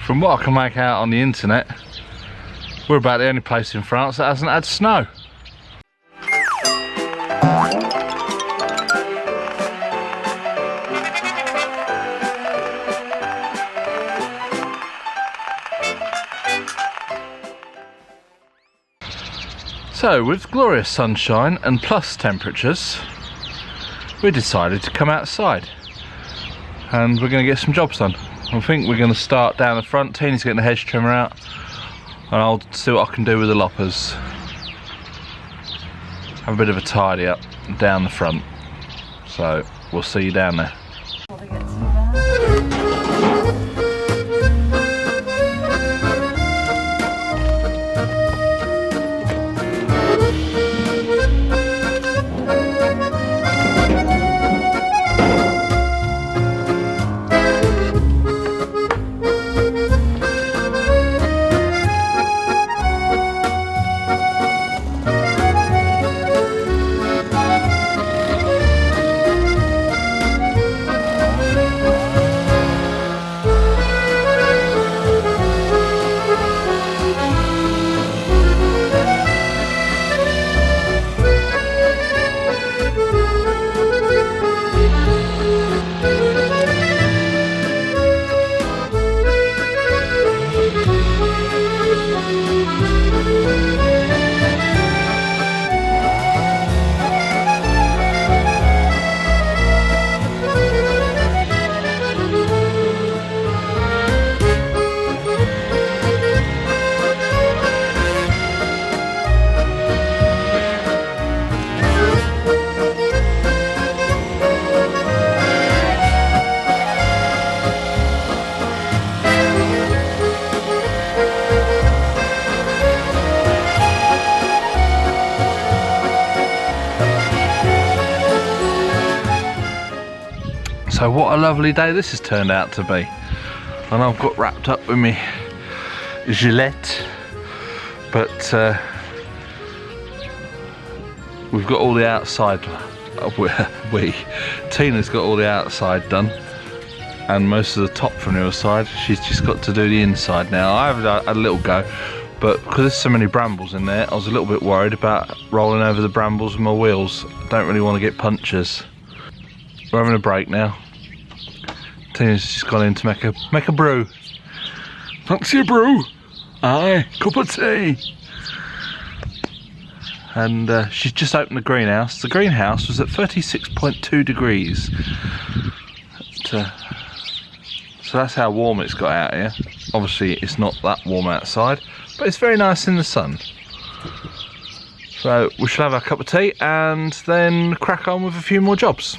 From what I can make out on the internet, we're about the only place in France that hasn't had snow. So, with glorious sunshine and plus temperatures, we decided to come outside and we're going to get some jobs done. I think we're going to start down the front. Tina's getting the hedge trimmer out and I'll see what I can do with the loppers. Have a bit of a tidy up down the front. So, we'll see you down there. So what a lovely day this has turned out to be. And I've got wrapped up with me Gillette, but we've got all the outside, Tina's got all the outside done and most of the top from the other side. She's just got to do the inside now. I have had a little go, but because there's so many brambles in there, I was a little bit worried about rolling over the brambles with my wheels. I don't really want to get punctures. We're having a break now. Tina's just gone in to make a brew. Fancy a brew? Aye, cup of tea. And she's just opened the greenhouse. The greenhouse was at 36.2 degrees. So that's how warm it's got out here. Obviously it's not that warm outside, but it's very nice in the sun. So we shall have our cup of tea and then crack on with a few more jobs.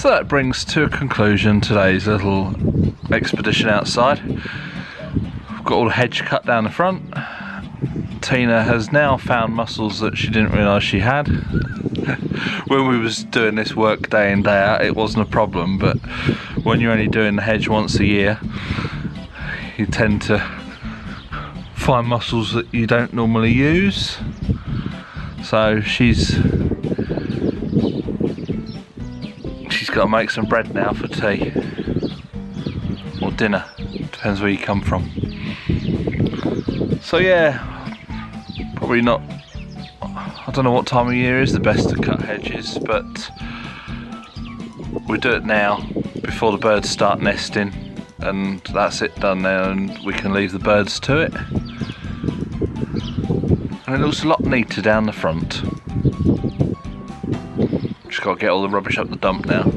So that brings to a conclusion today's little expedition outside. We've got all the hedge cut down the front. Tina has now found mussels that she didn't realise she had. When we was doing this work day in, day out, it wasn't a problem, but when you're only doing the hedge once a year, you tend to find mussels that you don't normally use. So she's got to make some bread now for tea or dinner, depends where you come from. So yeah, probably not, I don't know what time of year is the best to cut hedges, but we do it now before the birds start nesting, and that's it done now, and we can leave the birds to it. And it looks a lot neater down the front. Just got to get all the rubbish up the dump now.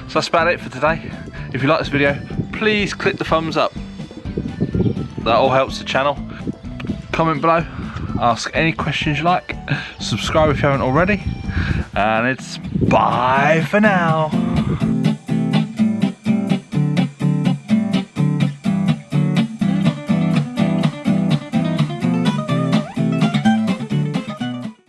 So that's about it for today. If you like this video, please click the thumbs up. That all helps the channel. Comment below, ask any questions you like, subscribe if you haven't already, and it's bye for now.